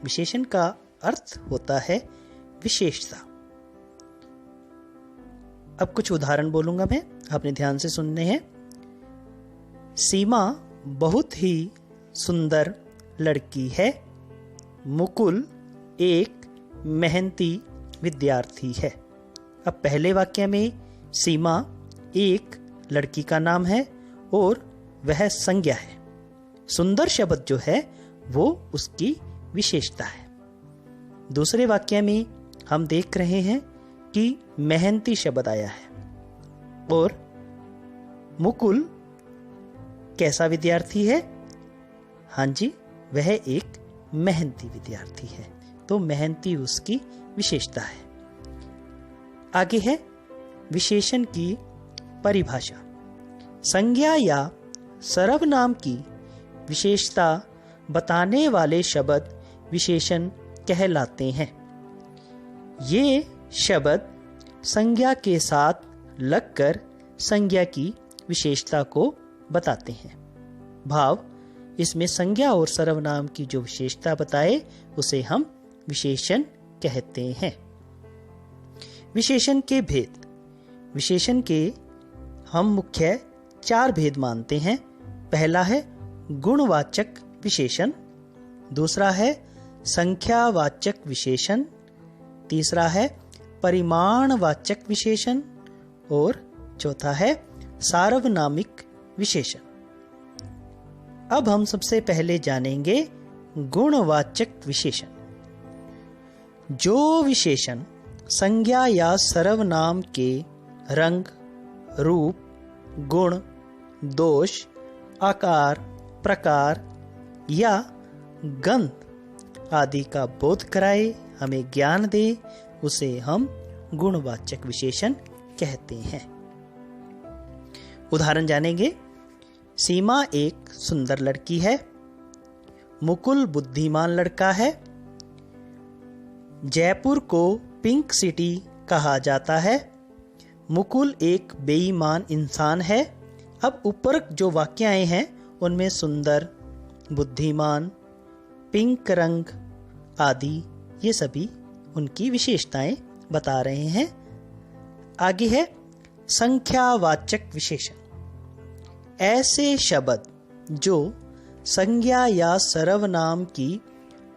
विशेषण का अर्थ होता है विशेषता। अब कुछ उदाहरण बोलूंगा मैं, आपने ध्यान से सुनने हैं। सीमा बहुत ही सुंदर लड़की है। मुकुल एक मेहनती विद्यार्थी है। अब पहले वाक्य में सीमा एक लड़की का नाम है और वह संज्ञा है। सुंदर शब्द जो है वो उसकी विशेषता है। दूसरे वाक्य में हम देख रहे हैं कि मेहनती शब्द आया है और मुकुल कैसा विद्यार्थी है? हाँ जी, वह एक मेहनती विद्यार्थी है, तो मेहनती उसकी विशेषता है। आगे है विशेषण की परिभाषा। संज्ञा या सर्वनाम की विशेषता बताने वाले शब्द विशेषण कहलाते हैं। ये शब्द संज्ञा के साथ लगकर संज्ञा की विशेषता को बताते हैं। भाव इसमें संज्ञा और सर्वनाम की जो विशेषता बताए उसे हम विशेषण कहते हैं। विशेषण के भेद। विशेषण के हम मुख्य 4 भेद मानते हैं। पहला है गुणवाचक विशेषण, दूसरा है संख्यावाचक विशेषण, तीसरा है परिमाणवाचक विशेषण और चौथा है सार्वनामिक विशेषण। अब हम सबसे पहले जानेंगे गुणवाचक विशेषण। जो विशेषण संज्ञा या सर्वनाम के रंग, रूप, गुण, दोष, आकार, प्रकार या गंध आदि का बोध कराए, हमें ज्ञान दे, उसे हम गुणवाचक विशेषण कहते हैं। उदाहरण जानेंगे। सीमा एक सुंदर लड़की है। मुकुल बुद्धिमान लड़का है। जयपुर को पिंक सिटी कहा जाता है। मुकुल एक बेईमान इंसान है। अब ऊपर जो वाक्य आए हैं उनमें सुंदर, बुद्धिमान, पिंक रंग आदि ये सभी उनकी विशेषताएं बता रहे हैं। आगे है संख्यावाचक विशेषण। ऐसे शब्द जो संज्ञा या सर्वनाम की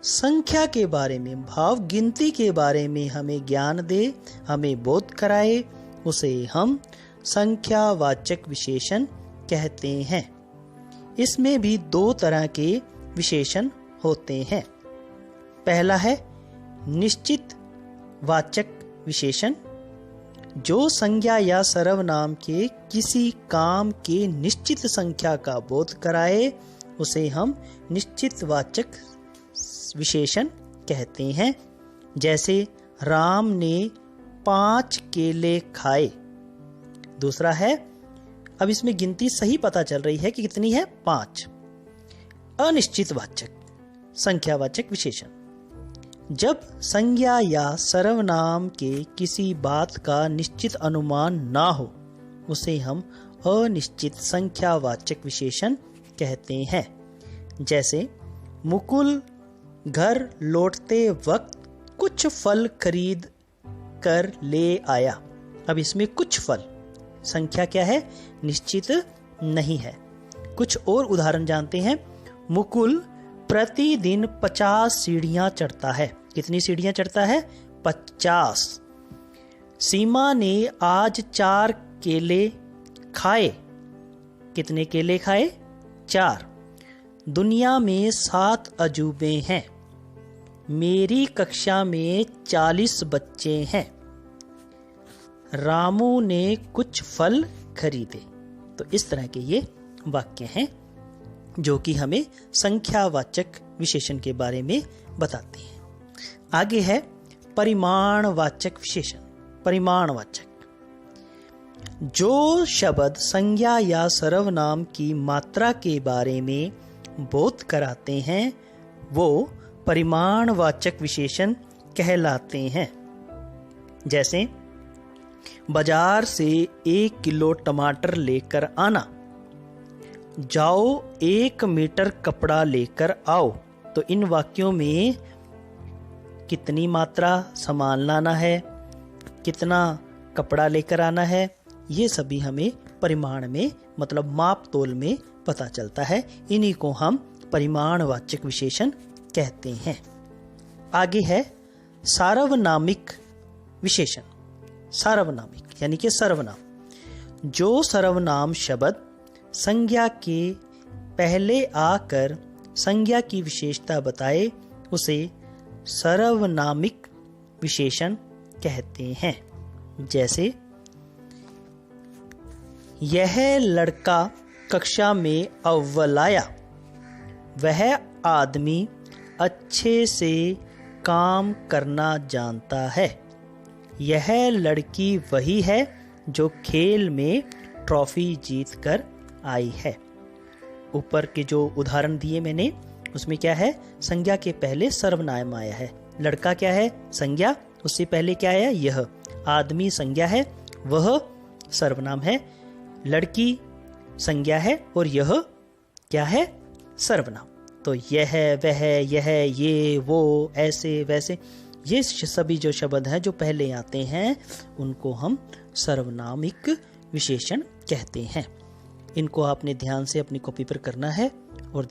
संख्या के बारे में, भाव गिनती के बारे में हमें ज्ञान दे, हमें बोध कराए, उसे हम संख्यावाचक विशेषण कहते हैं। इसमें भी 2 तरह के विशेषण होते हैं। पहला है निश्चित वाचक विशेषण। जो संज्ञा या सर्वनाम के किसी काम के निश्चित संख्या का बोध कराए उसे हम निश्चित वाचक विशेषण कहते हैं। जैसे राम ने 5 केले खाए। दूसरा है, अब इसमें गिनती सही पता चल रही है कि कितनी है, 5। अनिश्चित वाचक संख्यावाचक विशेषण। जब संज्ञा या सर्वनाम के किसी बात का निश्चित अनुमान ना हो उसे हम अनिश्चित संख्यावाचक विशेषण कहते हैं। जैसे मुकुल घर लौटते वक्त कुछ फल खरीद कर ले आया। अब इसमें कुछ फल संख्या क्या है, निश्चित नहीं है। कुछ और उदाहरण जानते हैं। मुकुल प्रतिदिन 50 सीढ़ियां चढ़ता है। कितनी सीढ़ियां चढ़ता है, 50। सीमा ने आज 4 केले खाए। कितने केले खाए, 4। दुनिया में 7 अजूबे हैं। मेरी कक्षा में 40 बच्चे हैं। रामू ने कुछ फल खरीदे। तो इस तरह के ये वाक्य हैं जो कि हमें संख्यावाचक विशेषण के बारे में बताते हैं। आगे है परिमाणवाचक विशेषण। परिमाणवाचक जो शब्द संज्ञा या सर्वनाम की मात्रा के बारे में बोध कराते हैं वो परिमाणवाचक विशेषण कहलाते हैं। जैसे बाजार से 1 किलो टमाटर लेकर आना। जाओ 1 मीटर कपड़ा लेकर आओ। तो इन वाक्यों में कितनी मात्रा सामान लाना है, कितना कपड़ा लेकर आना है, ये सभी हमें परिमाण में मतलब माप तोल में पता चलता है। इन्हीं को हम परिमाणवाचक विशेषण कहते हैं। आगे है सार्वनामिक विशेषण। सार्वनामिक यानी कि सर्वनाम। जो सर्वनाम शब्द संज्ञा के पहले आकर संज्ञा की विशेषता बताए उसे सर्वनामिक विशेषण कहते हैं। जैसे यह लड़का कक्षा में अव्वल आया, वह आदमी अच्छे से काम करना जानता है, यह लड़की वही है जो खेल में ट्रॉफी जीत कर आई है। ऊपर के जो उदाहरण दिए मैंने उसमें क्या है, संज्ञा के पहले सर्वनाम आया है। लड़का क्या है, संज्ञा, उससे पहले क्या आया, यह। आदमी संज्ञा है, वह सर्वनाम है। लड़की संज्ञा है और यह क्या है, सर्वनाम। तो यह, वह, यह, ये, वो, ऐसे, वैसे, ये सभी जो शब्द हैं जो पहले आते हैं उनको हम सर्वनामिक विशेषण कहते हैं। इनको आपने ध्यान से अपनी कॉपी पर करना है और